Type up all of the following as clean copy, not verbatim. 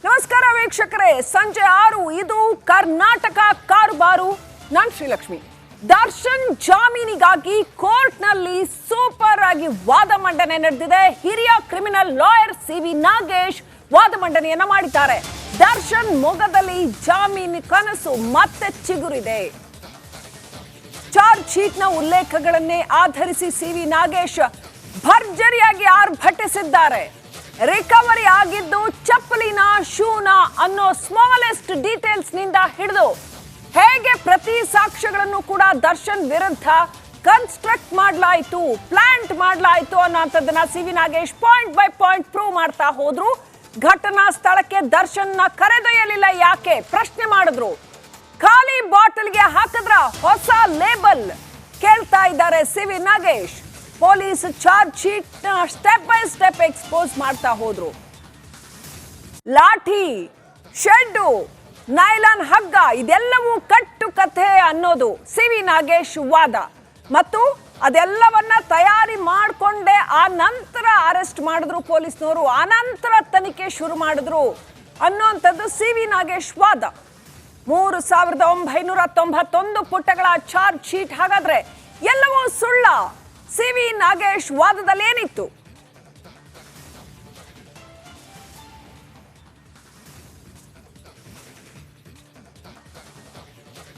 ನಮಸ್ಕಾರ ವೀಕ್ಷಕರೇ, ಸಂಜೆ 6 ಇದು ಕರ್ನಾಟಕ ಕಾರುಬಾರು. ನಾನು ಶ್ರೀಲಕ್ಷ್ಮಿ. ದರ್ಶನ್ ಜಾಮೀನಿಗಾಗಿ ಕೋರ್ಟ್ನಲ್ಲಿ ಸೂಪರ್ ಆಗಿ ವಾದ ಮಂಡನೆ ನಡೆದಿದೆ. ಹಿರಿಯ ಕ್ರಿಮಿನಲ್ ಲಾಯರ್ ಸಿ.ವಿ. ನಾಗೇಶ್ ವಾದ ಮಂಡನೆಯನ್ನ ಮಾಡಿದ್ದಾರೆ. ದರ್ಶನ್ ಮೊಗದಲ್ಲಿ ಜಾಮೀನು ಕನಸು ಮತ್ತೆ ಚಿಗುರಿದೆ. ಚಾರ್ಜ್ ಶೀಟ್ನ ಉಲ್ಲೇಖಗಳನ್ನೇ ಆಧರಿಸಿ ಸಿ.ವಿ. ನಾಗೇಶ್ ಭರ್ಜರಿಯಾಗಿ ಆರ್ಭಟಿಸಿದ್ದಾರೆ. ರಿಕವರಿ ಆಗಿದ್ದು ಚಪ್ಪಲಿನ, ಶೂನ ಅನ್ನೋ ಸ್ಮಾಲೆಸ್ಟ್ ಡೀಟೇಲ್ಸ್ ನಿಂದ ಹಿಡಿದು ಹೇಗೆ ಪ್ರತಿ ಸಾಕ್ಷ್ಯಗಳನ್ನು ಕೂಡ ದರ್ಶನ್ ವಿರುದ್ಧ ಕನ್ಸ್ಟ್ರಕ್ಟ್ ಮಾಡಲಾಯಿತು, ಪ್ಲಾಂಟ್ ಮಾಡಲಾಯಿತು ಅನ್ನೋಂಥದ್ದನ್ನ C V. Nagesh point by point prove ಮಾಡ್ತಾ ಹೋದ್ರು. ಘಟನಾ ಸ್ಥಳಕ್ಕೆ ದರ್ಶನ್ನ ಕರೆದೊಯ್ಯಲಿಲ್ಲ ಯಾಕೆ ಪ್ರಶ್ನೆ ಮಾಡಿದ್ರು. ಖಾಲಿ ಬಾಟಲ್ಗೆ ಹಾಕಿದ್ರ ಹೊಸ ಲೇಬಲ್ ಕೇಳ್ತಾ ಇದ್ದಾರೆ CV. Nagesh. Police charge sheet step by step expose ಮಾಡ್ತಾ ಹೋದ್ರು. ಲಾಠಿ, ಶೆಡ್ಡು, ನೈಲಾನ್ ಹಗ್ಗ ಇದೆಲ್ಲವೂ ಕಟ್ಟು ಕಥೆ ಅನ್ನೋದು ಸಿ.ವಿ. ನಾಗೇಶ್ ವಾದ. ಮತ್ತು ಅದೆಲ್ಲವನ್ನ ತಯಾರಿ ಮಾಡಿಕೊಂಡೇ ಆ ನಂತರ ಅರೆಸ್ಟ್ ಮಾಡಿದ್ರು ಪೊಲೀಸ್ನವರು, ಆ ನಂತರ ತನಿಖೆ ಶುರು ಮಾಡಿದ್ರು ಅನ್ನೋಂಥದ್ದು ಸಿ.ವಿ. ನಾಗೇಶ್ ವಾದ. 3991 ಪುಟಗಳ ಚಾರ್ಜ್ ಶೀಟ್ ಹಾಗಾದ್ರೆ ಎಲ್ಲವೂ ಸುಳ್ಳ? ಸಿ.ವಿ. ನಾಗೇಶ್ ವಾದದಲ್ಲಿ ಏನಿತ್ತು?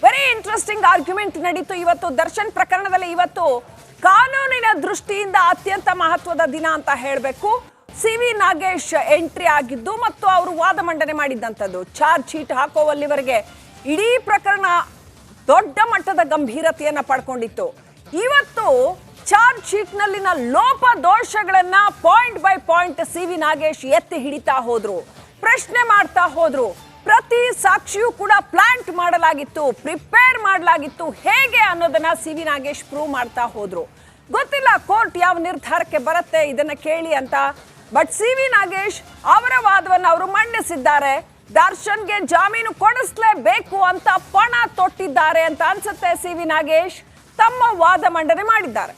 ವೆರಿ ಇಂಟ್ರೆಸ್ಟಿಂಗ್ ಆರ್ಗ್ಯುಮೆಂಟ್ ನಡೀತು ಇವತ್ತು ದರ್ಶನ್ ಪ್ರಕರಣದಲ್ಲಿ. ಇವತ್ತು ಕಾನೂನಿನ ದೃಷ್ಟಿಯಿಂದ ಅತ್ಯಂತ ಮಹತ್ವದ ದಿನ ಅಂತ ಹೇಳಬೇಕು. ಸಿ.ವಿ. ನಾಗೇಶ್ ಎಂಟ್ರಿ ಆಗಿದ್ದು ಮತ್ತು ಅವರು ವಾದ ಮಂಡನೆ ಮಾಡಿದ್ದಂಥದ್ದು. ಚಾರ್ಜ್ ಶೀಟ್ ಹಾಕೋವಲ್ಲಿವರೆಗೆ ಇಡೀ ಪ್ರಕರಣ ದೊಡ್ಡ ಮಟ್ಟದ ಗಂಭೀರತೆಯನ್ನ ಪಡ್ಕೊಂಡಿತ್ತು. ಇವತ್ತು ಚಾರ್ಜ್ ಶೀಟ್ ನಲ್ಲಿನ ಲೋಪ ದೋಷಗಳನ್ನ point by point C V. Nagesh ಎತ್ತಿ ಹಿಡಿತಾ ಹೋದ್ರು, ಪ್ರಶ್ನೆ ಮಾಡ್ತಾ ಹೋದ್ರು. ಪ್ರತಿ ಸಾಕ್ಷಿಯೂ ಕೂಡ ಪ್ಲಾಂಟ್ ಮಾಡಲಾಗಿತ್ತು, ಪ್ರಿಪೇರ್ ಮಾಡಲಾಗಿತ್ತು ಹೇಗೆ ಅನ್ನೋದನ್ನ ಸಿ.ವಿ. ನಾಗೇಶ್ ಪ್ರೂವ್ ಮಾಡ್ತಾ ಹೋದ್ರು. ಗೊತ್ತಿಲ್ಲ ಕೋರ್ಟ್ ಯಾವ ನಿರ್ಧಾರಕ್ಕೆ ಬರುತ್ತೆ ಇದನ್ನ ಕೇಳಿ ಅಂತ. But CV. ನಾಗೇಶ್ ಅವರ ವಾದವನ್ನು ಅವರು ಮಂಡಿಸಿದ್ದಾರೆ. ದರ್ಶನ್ಗೆ ಜಾಮೀನು ಕೊಡಿಸ್ಲೇಬೇಕು ಅಂತ ಪಣ ತೊಟ್ಟಿದ್ದಾರೆ ಅಂತ ಅನ್ಸುತ್ತೆ. ಸಿ.ವಿ. ನಾಗೇಶ್ ತಮ್ಮ ವಾದ ಮಂಡನೆ ಮಾಡಿದ್ದಾರೆ.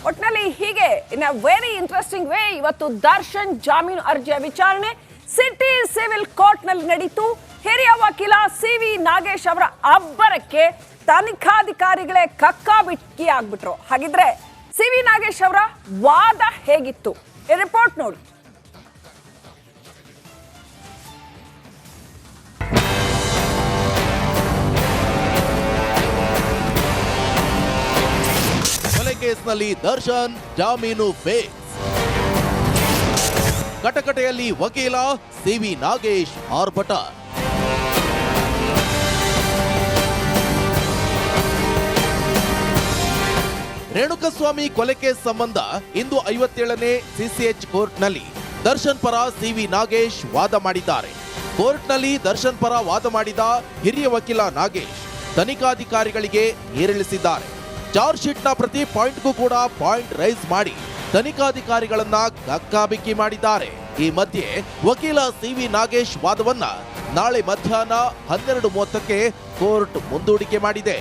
ಒಟ್ನಲ್ಲಿ ಹೀಗೆ ಇನ್ ಅ ವೆರಿ ಇಂಟ್ರೆಸ್ಟಿಂಗ್ ವೇ ಇವತ್ತು ದರ್ಶನ್ ಜಾಮೀನು ಅರ್ಜಿಯ ವಿಚಾರಣೆ ಸಿಟಿ ಸಿವಿಲ್ ಕೋರ್ಟ್ ನಲ್ಲಿ ನಡೀತು. ಹಿರಿಯ ವಕೀಲ ಸಿ.ವಿ. ನಾಗೇಶ್ ಅವರ ಅಬ್ಬರಕ್ಕೆ ತನಿಖಾಧಿಕಾರಿಗಳೇ ಕಕ್ಕಾಬಿಕ್ಕಿ ಆಗ್ಬಿಟ್ರು. ಹಾಗಿದ್ರೆ ಸಿ.ವಿ. ನಾಗೇಶ್ ಅವರ ವಾದ ಹೇಗಿತ್ತು ಈ ರಿಪೋರ್ಟ್ ನೋಡಿ. ಕೇಸ್ನಲ್ಲಿ ದರ್ಶನ್ ಜಾಮೀನು ಫೇಸ್. ಕಟಕಟೆಯಲ್ಲಿ ವಕೀಲ ಸಿ.ವಿ. ನಾಗೇಶ್ ಆರ್ಭಟ. ರೇಣುಕಸ್ವಾಮಿ ಕೊಲೆ ಕೇಸ್ ಸಂಬಂಧ ಇಂದು 57ನೇ ಸಿಸಿಎಚ್ ಕೋರ್ಟ್ನಲ್ಲಿ ದರ್ಶನ್ ಪರ ಸಿ.ವಿ. ನಾಗೇಶ್ ವಾದ ಮಾಡಿದ್ದಾರೆ. ಕೋರ್ಟ್ನಲ್ಲಿ ದರ್ಶನ್ ಪರ ವಾದ ಮಾಡಿದ ಹಿರಿಯ ವಕೀಲ ನಾಗೇಶ್ ತನಿಖಾಧಿಕಾರಿಗಳಿಗೆ ಏರಿಳಿಸಿದ್ದಾರೆ. ಚಾರ್ಜ್ ಶೀಟ್ನ ಪ್ರತಿ ಪಾಯಿಂಟ್ಗೂ ಕೂಡ ಪಾಯಿಂಟ್ ರೈಸ್ ಮಾಡಿ ತನಿಖಾಧಿಕಾರಿಗಳನ್ನ ಕಕ್ಕಾಬಿಕ್ಕಿ ಮಾಡಿದ್ದಾರೆ. ಈ ಮಧ್ಯೆ ವಕೀಲ ಸಿ.ವಿ. ನಾಗೇಶ್ ವಾದವನ್ನ ನಾಳೆ ಮಧ್ಯಾಹ್ನ 12:30ಕ್ಕೆ ಕೋರ್ಟ್ ಮುಂದೂಡಿಕೆ ಮಾಡಿದೆ.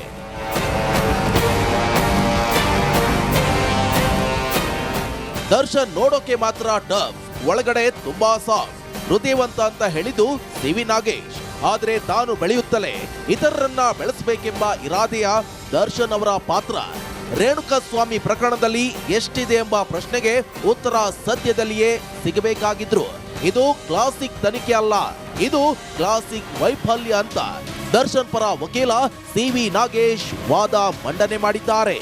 ದರ್ಶನ್ ನೋಡೋಕೆ ಮಾತ್ರ ಟಫ್, ಒಳಗಡೆ ತುಂಬಾ ಸಾಫ್ಟ್, ಹೃದಯವಂತ ಅಂತ ಹೇಳಿದ್ದು ಸಿ.ವಿ. ನಾಗೇಶ್. ಆದ್ರೆ ತಾನು ಬೆಳೆಯುತ್ತಲೇ ಇತರರನ್ನ ಬೆಳೆಸಬೇಕೆಂಬ ಇರಾದೆಯ ದರ್ಶನ್ ಅವರ ಪಾತ್ರ ರೇಣುಕಸ್ವಾಮಿ ಪ್ರಕರಣದಲ್ಲಿ ಎಷ್ಟಿದೆ ಎಂಬ ಪ್ರಶ್ನೆಗೆ ಉತ್ತರ ಸದ್ಯದಲ್ಲಿಯೇ ಸಿಗಬೇಕಾಗಿದ್ರು. ಇದು ಕ್ಲಾಸಿಕ್ ತನಿಖೆ ಅಲ್ಲ, ಇದು ಕ್ಲಾಸಿಕ್ ವೈಫಲ್ಯ ಅಂತ ದರ್ಶನ್ ಪರ ವಕೀಲ ಸಿ.ವಿ. ನಾಗೇಶ್ ವಾದ ಮಂಡನೆ ಮಾಡಿದ್ದಾರೆ.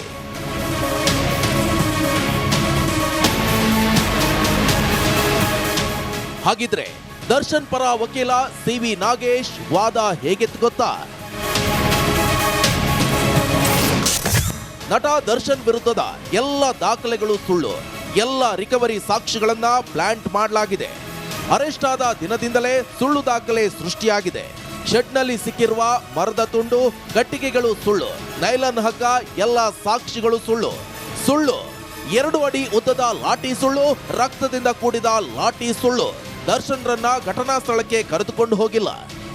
ಹಾಗಿದ್ರೆ ದರ್ಶನ್ ಪರ ವಕೀಲ ಸಿ.ವಿ. ನಾಗೇಶ್ ವಾದ ಹೇಗಿತ್ತು ಗೊತ್ತಾ? ನಟ ದರ್ಶನ್ ವಿರುದ್ಧದ ಎಲ್ಲ ದಾಖಲೆಗಳು ಸುಳ್ಳು, ಎಲ್ಲ ರಿಕವರಿ ಸಾಕ್ಷಿಗಳನ್ನ ಪ್ಲಾಂಟ್ ಮಾಡಲಾಗಿದೆ. ಅರೆಸ್ಟ್ ಆದ ದಿನದಿಂದಲೇ ಸುಳ್ಳು ದಾಖಲೆ ಸೃಷ್ಟಿಯಾಗಿದೆ. ಶೆಡ್ನಲ್ಲಿ ಸಿಕ್ಕಿರುವ ಮರದ ತುಂಡು, ಕಟ್ಟಿಗೆಗಳು ಸುಳ್ಳು, ನೈಲಾನ್ ಹಗ್ಗ ಎಲ್ಲ ಸಾಕ್ಷಿಗಳು ಸುಳ್ಳು. 2 ಅಡಿ ಉದ್ದದ ಲಾಠಿ ಸುಳ್ಳು, ರಕ್ತದಿಂದ ಕೂಡಿದ ಲಾಠಿ ಸುಳ್ಳು. ದರ್ಶನ್ ರನ್ನ ಘಟನಾ ಸ್ಥಳಕ್ಕೆ ಕರೆದುಕೊಂಡು ಹೋಗಿಲ್ಲ.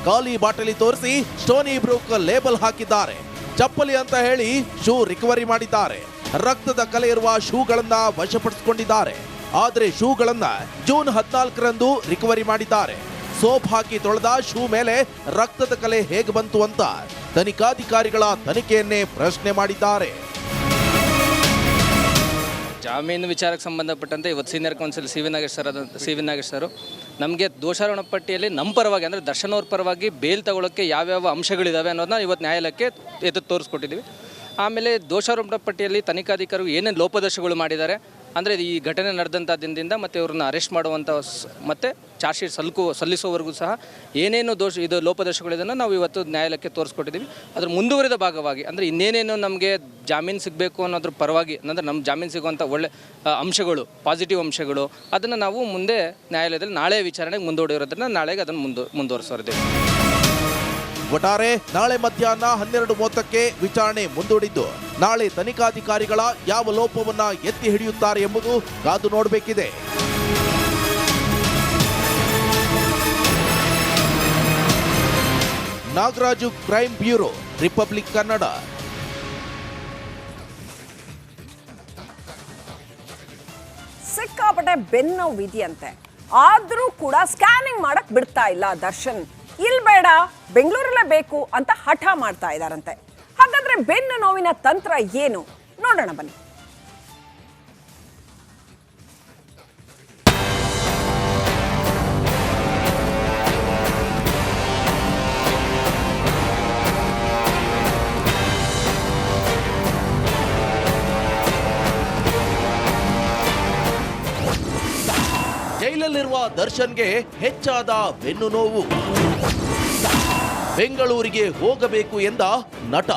ಖಾಲಿ ಬಾಟಲಿ ತೋರಿಸಿ ಸ್ಟೋನಿ ಬ್ರೂಕ್ ಲೇಬಲ್ ಹಾಕಿದ್ದಾರೆ. ಚಪ್ಪಲಿ ಅಂತ ಹೇಳಿ ಶೂ ರಿಕವರಿ ಮಾಡಿದ್ದಾರೆ. ರಕ್ತದ ಕಲೆ ಇರುವ ಶೂಗಳನ್ನ ವಶಪಡಿಸಿಕೊಂಡಿದ್ದಾರೆ. ಆದರೆ ಶೂಗಳನ್ನ ಜೂನ್ 14ರಂದು ರಿಕವರಿ ಮಾಡಿದ್ದಾರೆ. ಸೋಪ್ ಹಾಕಿ ತೊಳೆದ ಶೂ ಮೇಲೆ ರಕ್ತದ ಕಲೆ ಹೇಗೆ ಬಂತು ಅಂತ ತನಿಖಾಧಿಕಾರಿಗಳ ತನಿಖೆಯನ್ನೇ ಪ್ರಶ್ನೆ ಮಾಡಿದ್ದಾರೆ. ಜಾಮೀನು ವಿಚಾರಕ್ಕೆ ಸಂಬಂಧಪಟ್ಟಂತೆ ಇವತ್ತು senior counsel C V Nagesh sir ನಮಗೆ ದೋಷಾರೋಪಣ ಪಟ್ಟಿಯಲ್ಲಿ ನಮ್ಮ ಪರವಾಗಿ ಅಂದರೆ ದರ್ಶನ್ ಅವ್ರ ಪರವಾಗಿ ಬೇಲ್ ತಗೊಳ್ಳೋಕ್ಕೆ ಯಾವ್ಯಾವ ಅಂಶಗಳಿದ್ದಾವೆ ಅನ್ನೋದನ್ನ ಇವತ್ತು ನ್ಯಾಯಾಲಯಕ್ಕೆ ಎದ್ದು ತೋರಿಸ್ಕೊಟ್ಟಿದ್ದೀವಿ. ಆಮೇಲೆ ದೋಷಾರೋಪಣ ಪಟ್ಟಿಯಲ್ಲಿ ತನಿಖಾಧಿಕಾರಿಗಳು ಏನೇನು ಲೋಪದೋಷಗಳು ಮಾಡಿದ್ದಾರೆ ಅಂದರೆ ಈ ಘಟನೆ ನಡೆದಂಥ ದಿನದಿಂದ ಮತ್ತು ಇವ್ರನ್ನ ಅರೆಸ್ಟ್ ಮಾಡುವಂಥ ಮತ್ತು ಚಾರ್ಜ್ ಶೀಟ್ ಸಲ್ಲಿಸುವವರೆಗೂ ಸಹ ಏನೇನು ಲೋಪದೋಷಗಳಿದನ್ನು ನಾವು ಇವತ್ತು ನ್ಯಾಯಾಲಯಕ್ಕೆ ತೋರಿಸ್ಕೊಟ್ಟಿದ್ದೀವಿ. ಅದರ ಮುಂದುವರಿದ ಭಾಗವಾಗಿ ಅಂದರೆ ಇನ್ನೇನೇನು ನಮಗೆ ಜಾಮೀನು ಸಿಗಬೇಕು ಅನ್ನೋದ್ರ ಪರವಾಗಿ ಅಂದರೆ ನಮ್ಮ ಜಾಮೀನು ಸಿಗುವಂಥ ಒಳ್ಳೆ ಅಂಶಗಳು ಪಾಸಿಟಿವ್ ಅಂಶಗಳು ಅದನ್ನು ನಾವು ಮುಂದೆ ನ್ಯಾಯಾಲಯದಲ್ಲಿ ನಾಳೆ ವಿಚಾರಣೆಗೆ ಮುಂದೂಡಿರೋದನ್ನು ನಾಳೆಗೆ ಅದನ್ನು ಮುಂದುವರಿಸೋರಿದ್ದೀವಿ. ಒಟ್ಟಾರೆ ನಾಳೆ ಮಧ್ಯಾಹ್ನ 12:30ಕ್ಕೆ ವಿಚಾರಣೆ ಮುಂದೂಡಿದ್ದು ನಾಳೆ ತನಿಖಾಧಿಕಾರಿಗಳ ಯಾವ ಲೋಪವನ್ನ ಎತ್ತಿ ಹಿಡಿಯುತ್ತಾರೆ ಎಂಬುದು ಕಾದು ನೋಡಬೇಕಿದೆ. Nagaraju, crime bureau, republic Kannada. ಸಿಕ್ಕಾಪಟ್ಟೆ ಬೆನ್ನೋವು ಇದೆಯಂತೆ, ಆದ್ರೂ ಕೂಡ ಸ್ಕ್ಯಾನಿಂಗ್ ಮಾಡಕ್ ಬಿಡ್ತಾ ಇಲ್ಲ ದರ್ಶನ್. ಇಲ್ಲಿ ಬೇಡ, ಬೆಂಗಳೂರಲ್ಲೇ ಬೇಕು ಅಂತ ಹಠ ಮಾಡ್ತಾ ಇದ್ದಾರಂತೆ. ಹಾಗಾದ್ರೆ ಬೆನ್ನು ನೋವಿನ ತಂತ್ರ ಏನು ನೋಡೋಣ ಬನ್ನಿ. ಜೈಲಲ್ಲಿರುವ ದರ್ಶನ್ಗೆ ಹೆಚ್ಚಾದ ಬೆನ್ನು ನೋವು. ಬೆಂಗಳೂರಿಗೆ ಹೋಗಬೇಕು ಎಂದ ನಟ.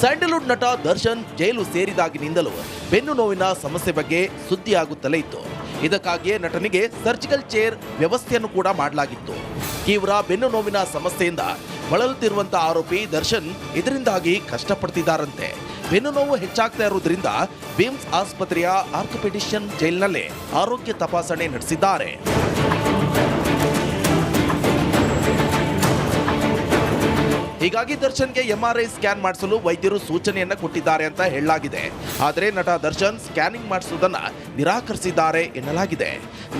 ಸ್ಯಾಂಡಲ್ವುಡ್ ನಟ ದರ್ಶನ್ ಜೈಲು ಸೇರಿದಾಗಿನಿಂದಲೂ ಬೆನ್ನು ನೋವಿನ ಸಮಸ್ಯೆ ಬಗ್ಗೆ ಸುದ್ದಿಯಾಗುತ್ತಲೇ ಇತ್ತು. ಇದಕ್ಕಾಗಿಯೇ ನಟನಿಗೆ ಸರ್ಜಿಕಲ್ ಚೇರ್ ವ್ಯವಸ್ಥೆಯನ್ನು ಕೂಡ ಮಾಡಲಾಗಿತ್ತು. ತೀವ್ರ ಬೆನ್ನು ನೋವಿನ ಸಮಸ್ಯೆಯಿಂದ ಬಳಲುತ್ತಿರುವಂತಹ ಆರೋಪಿ ದರ್ಶನ್ ಇದರಿಂದಾಗಿ ಕಷ್ಟಪಡ್ತಿದ್ದಾರಂತೆ. ಬೆನ್ನು ನೋವು ಹೆಚ್ಚಾಗ್ತಾ ಇರುವುದರಿಂದ ಬಿಮ್ಸ್ ಆಸ್ಪತ್ರೆಯ ಆರ್ಥೋಪೆಡಿಷಿಯನ್ ಜೈಲಿನಲ್ಲೇ ಆರೋಗ್ಯ ತಪಾಸಣೆ ನಡೆಸಿದ್ದಾರೆ. ಹೀಗಾಗಿ ದರ್ಶನ್ಗೆ MRI ಸ್ಕ್ಯಾನ್ ಮಾಡಿಸಲು ವೈದ್ಯರು ಸೂಚನೆಯನ್ನ ಕೊಟ್ಟಿದ್ದಾರೆ ಅಂತ ಹೇಳಲಾಗಿದೆ. ಆದರೆ ನಟ ದರ್ಶನ್ ಸ್ಕ್ಯಾನಿಂಗ್ ಮಾಡಿಸುವುದನ್ನ ನಿರಾಕರಿಸಿದ್ದಾರೆ ಎನ್ನಲಾಗಿದೆ.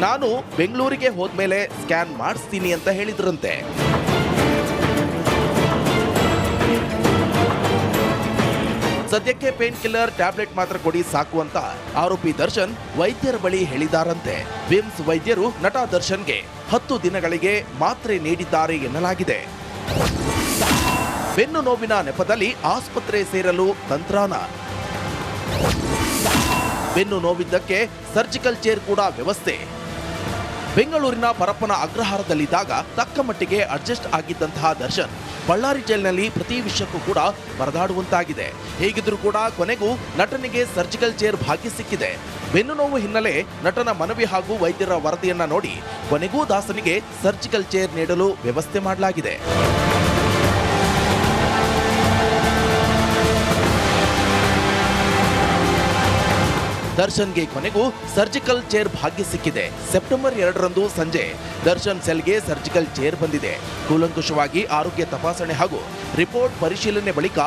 ನಾನು ಬೆಂಗಳೂರಿಗೆ ಹೋದ್ಮೇಲೆ ಸ್ಕ್ಯಾನ್ ಮಾಡಿಸ್ತೀನಿ ಅಂತ ಹೇಳಿದ್ರಂತೆ. ಸದ್ಯಕ್ಕೆ ಪೇನ್ ಕಿಲ್ಲರ್ ಟ್ಯಾಬ್ಲೆಟ್ ಮಾತ್ರ ಕೊಡಿ ಸಾಕು ಅಂತ ಆರೋಪಿ ದರ್ಶನ್ ವೈದ್ಯರ ಬಳಿ ಹೇಳಿದಾರಂತೆ. ವಿಮ್ಸ್ ವೈದ್ಯರು ನಟ ದರ್ಶನ್ಗೆ 10 ದಿನಗಳಿಗೆ ಮಾತ್ರೆ ನೀಡಿದ್ದಾರೆ ಎನ್ನಲಾಗಿದೆ. ಬೆನ್ನು ನೋವಿನ ನೆಪದಲ್ಲಿ ಆಸ್ಪತ್ರೆ ಸೇರಲು ತಂತ್ರಾನ. ಬೆನ್ನು ನೋವಿದ್ದಕ್ಕೆ ಸರ್ಜಿಕಲ್ ಚೇರ್ ಕೂಡ ವ್ಯವಸ್ಥೆ. ಬೆಂಗಳೂರಿನ ಪರಪ್ಪನ ಅಗ್ರಹಾರದಲ್ಲಿದ್ದಾಗ ತಕ್ಕ ಮಟ್ಟಿಗೆ ಅಡ್ಜಸ್ಟ್ ಆಗಿದ್ದಂತಹ ದರ್ಶನ್ ಬಳ್ಳಾರಿ ಜೈಲಿನಲ್ಲಿ ಪ್ರತಿ ವಿಷಯಕ್ಕೂ ಕೂಡ ಪರದಾಡುವಂತಾಗಿದೆ. ಹೇಗಿದ್ರೂ ಕೂಡ ಕೊನೆಗೂ ನಟನಿಗೆ ಸರ್ಜಿಕಲ್ ಚೇರ್ ಭಾಗ್ಯ ಸಿಕ್ಕಿದೆ. ಬೆನ್ನು ನೋವು ಹಿನ್ನೆಲೆ ನಟನ ಮನವಿ ಹಾಗೂ ವೈದ್ಯರ ವರದಿಯನ್ನ ನೋಡಿ ಕೊನೆಗೂ ದಾಸನಿಗೆ ಸರ್ಜಿಕಲ್ ಚೇರ್ ನೀಡಲು ವ್ಯವಸ್ಥೆ ಮಾಡಲಾಗಿದೆ. ದರ್ಶನ್ಗೆ ಕೊನೆಗೂ ಸರ್ಜಿಕಲ್ ಚೇರ್ ಭಾಗ್ಯ ಸಿಕ್ಕಿದೆ. ಸೆಪ್ಟೆಂಬರ್ 2ರಂದು ಸಂಜೆ ದರ್ಶನ್ ಸೆಲ್ಗೆ ಸರ್ಜಿಕಲ್ ಚೇರ್ ಬಂದಿದೆ. ಕೂಲಂಕುಷವಾಗಿ ಆರೋಗ್ಯ ತಪಾಸಣೆ ಹಾಗೂ ರಿಪೋರ್ಟ್ ಪರಿಶೀಲನೆ ಬಳಿಕ